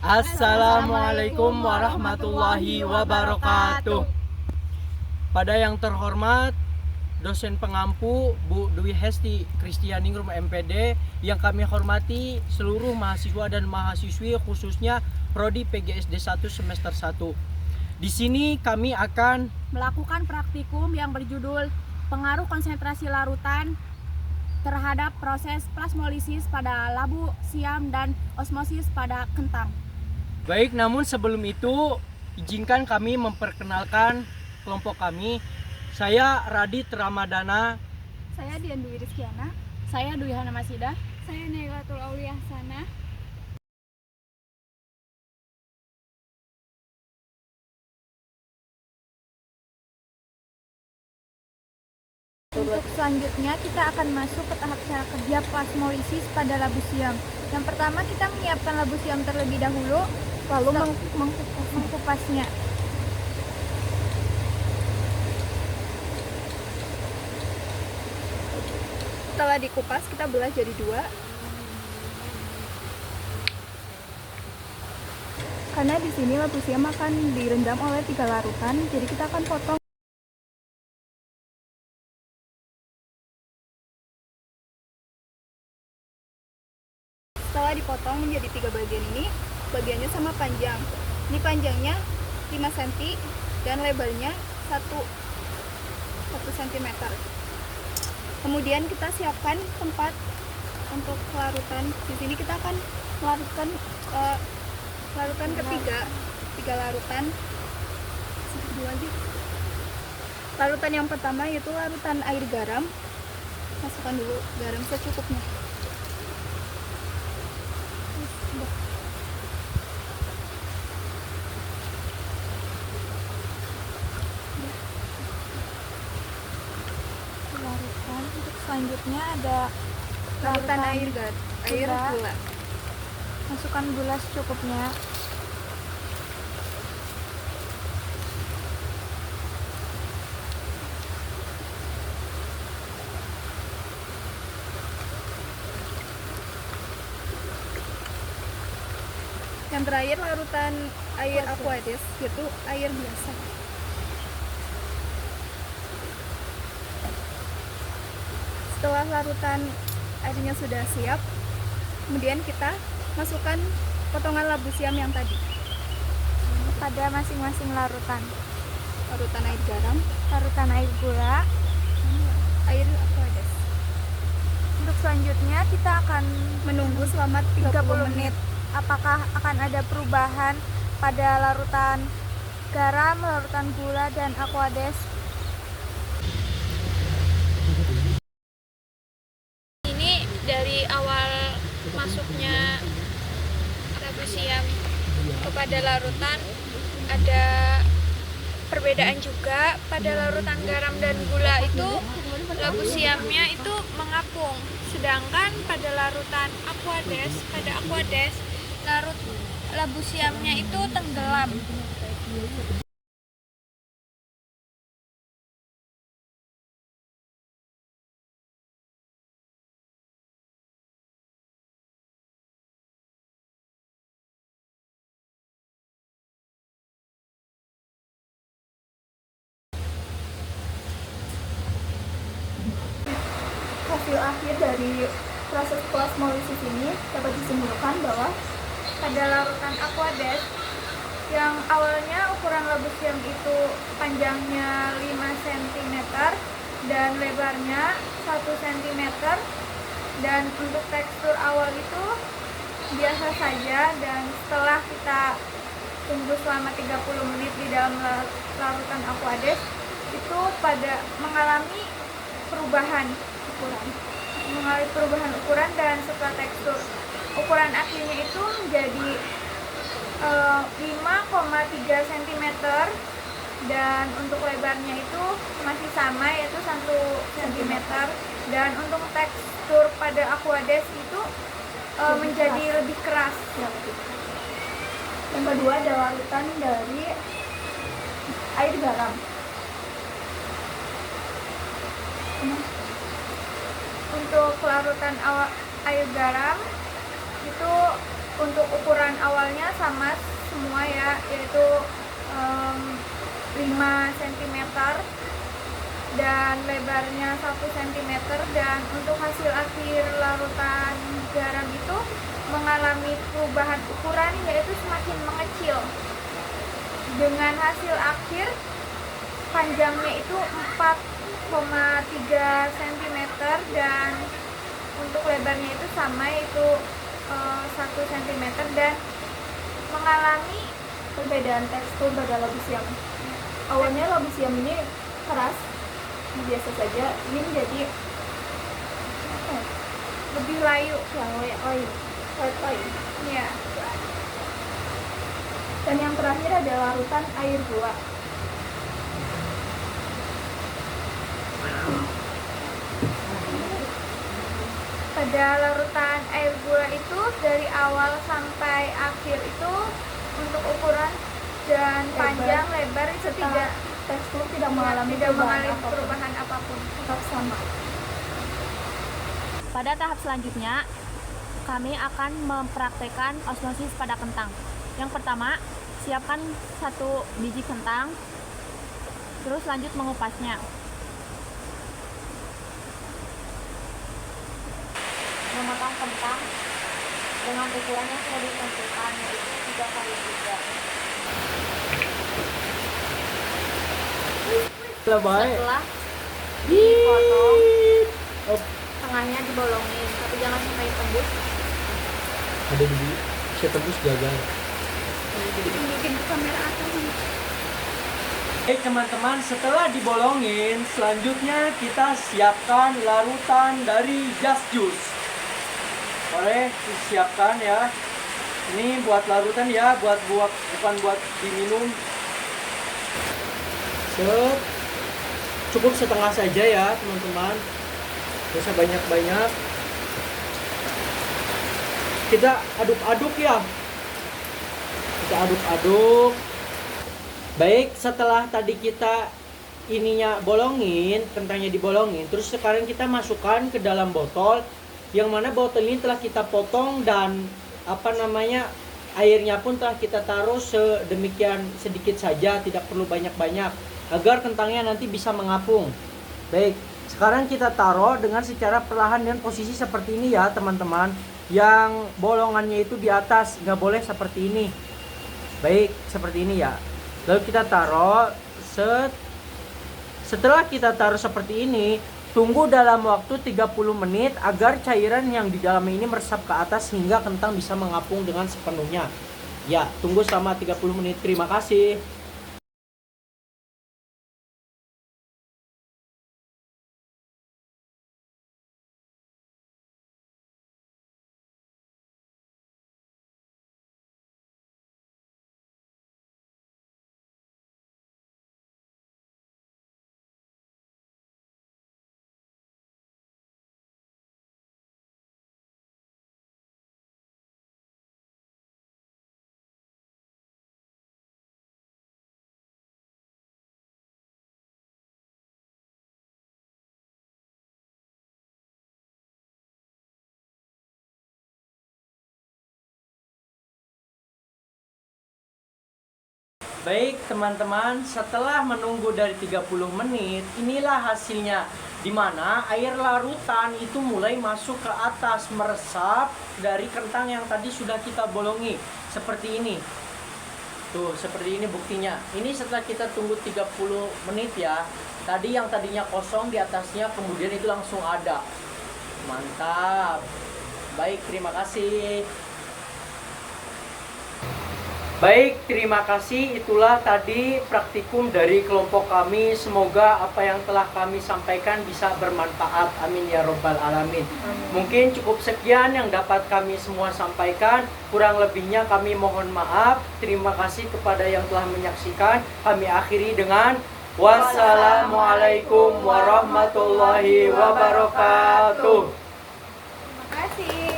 Assalamualaikum warahmatullahi wabarakatuh. Pada yang terhormat dosen pengampu Bu Dwi Hesti Kristianingrum MPD, yang kami hormati seluruh mahasiswa dan mahasiswi khususnya Prodi PGSD 1 semester 1. Di sini kami akan melakukan praktikum yang berjudul pengaruh konsentrasi larutan terhadap proses plasmolisis pada labu siam dan osmosis pada kentang. Baik, namun sebelum itu izinkan kami memperkenalkan kelompok kami. Saya Radit Ramadana. Saya Dian Dwi Rizkiana. Saya Dwi Hana Masida. Saya Nailatul Aulia Hasanah. Untuk selanjutnya kita akan masuk ke tahap cara kerja plasmolisis pada labu siam. Yang pertama kita menyiapkan labu siam terlebih dahulu, lalu mengkupasnya. Setelah dikupas kita belah jadi dua. Karena di sini labu siam akan direndam oleh 3 larutan, jadi kita akan potong. Setelah dipotong menjadi 3 bagian ini, bagiannya sama panjang. Ini panjangnya 5 cm dan lebarnya 1 cm. Kemudian kita siapkan tempat untuk larutan. Di sini kita akan melarutkan larutan ketiga, 3 larutan. Larutan yang pertama yaitu larutan air garam. Masukkan dulu garam secukupnya. Untuk selanjutnya ada larutan air gula. Masukkan gula secukupnya. Yang terakhir larutan air aqueous, yaitu air biasa. Setelah larutan airnya sudah siap, kemudian kita masukkan potongan labu siam yang tadi pada masing-masing larutan. Larutan air garam, larutan air gula, air aqueous. Untuk selanjutnya kita akan menunggu selama 30 menit. Apakah akan ada perubahan pada larutan garam, larutan gula, dan aqueous? Dari awal masuknya labu siam kepada larutan ada perbedaan juga. Pada larutan garam dan gula itu labu siamnya itu mengapung, sedangkan pada larutan aqueous, labu siamnya itu tenggelam. Hasil akhir dari proses plasmolisis ini dapat disimpulkan bahwa pada larutan aqueous yang awalnya ukuran labu siam itu panjangnya 5 cm dan lebarnya 1 cm, dan untuk tekstur awal itu biasa saja, dan setelah kita tunggu selama 30 menit di dalam larutan aqueous itu mengalami perubahan ukuran, dan setelah tekstur ukuran akhirnya itu menjadi 5,3 cm, dan untuk lebarnya itu masih sama yaitu 1 cm, dan untuk tekstur pada aqueous itu menjadi lebih keras. Yang kedua ada larutan dari air garam. Untuk larutan air garam itu Untuk ukuran awalnya sama semua ya, yaitu 5 cm dan lebarnya 1 cm, dan untuk hasil akhir larutan garam itu mengalami perubahan ukuran, yaitu semakin mengecil dengan hasil akhir panjangnya itu 4,3 cm dan untuk lebarnya itu sama, yaitu 1 cm, dan mengalami Perbedaan tekstur pada labu siam. Awalnya labu siam ini keras, biasa saja. Ini menjadi apa ya? lebih layu. Yang lain, lain. Ya. Dan yang terakhir ada larutan air gula. Pada larutan air gula itu dari awal sampai akhir itu untuk ukuran dan panjang lebar itu tidak Tekstur tidak mengalami perubahan apapun. tetap sama. Pada tahap selanjutnya, kami akan mempraktekkan osmosis pada kentang. Yang pertama, siapkan 1 biji kentang, terus lanjut mengupasnya. Memotong kentang dengan ukuran yang sudah ditentukan, yaitu 3x3. Lah baik. Setelah dipotong, Oh, tengahnya dibolongin, tapi jangan sampai tembus. ada di saya tembus gagal. Bikin kamera atas. Teman-teman, setelah dibolongin, selanjutnya kita siapkan larutan dari just juice. Boleh disiapkan ya. Ini buat larutan ya, bukan buat diminum. Cukup setengah saja ya, teman-teman. Gak usah banyak-banyak. Kita aduk-aduk ya. Kita aduk-aduk. Baik, setelah tadi kita ininya bolongin, kentangnya dibolongin, terus sekarang kita masukkan ke dalam botol, yang mana botol ini telah kita potong dan airnya pun telah kita taruh sedemikian sedikit saja, tidak perlu banyak-banyak, agar kentangnya nanti bisa mengapung. Baik, sekarang kita taruh dengan secara perlahan dan posisi seperti ini ya teman-teman, yang bolongannya itu di atas, nggak boleh seperti ini. Baik, seperti ini ya. Lalu kita taruh setelah kita taruh seperti ini, tunggu dalam waktu 30 menit agar cairan yang di dalam ini meresap ke atas hingga kentang bisa mengapung dengan sepenuhnya. Ya, tunggu selama 30 menit. Terima kasih. Baik teman-teman, setelah menunggu dari 30 menit, inilah hasilnya, di mana air larutan itu mulai masuk ke atas, meresap dari kentang yang tadi sudah kita bolongi. Seperti ini. Tuh, seperti ini buktinya. Ini setelah kita tunggu 30 menit ya. Tadi yang tadinya kosong di atasnya, kemudian itu langsung ada. Mantap. Baik, terima kasih. Baik, terima kasih. Itulah tadi praktikum dari kelompok kami. Semoga apa yang telah kami sampaikan bisa bermanfaat. Amin ya robbal alamin. Mungkin cukup sekian yang dapat kami semua sampaikan. Kurang lebihnya kami mohon maaf. Terima kasih kepada yang telah menyaksikan. Kami akhiri dengan wassalamualaikum warahmatullahi wabarakatuh. Terima kasih.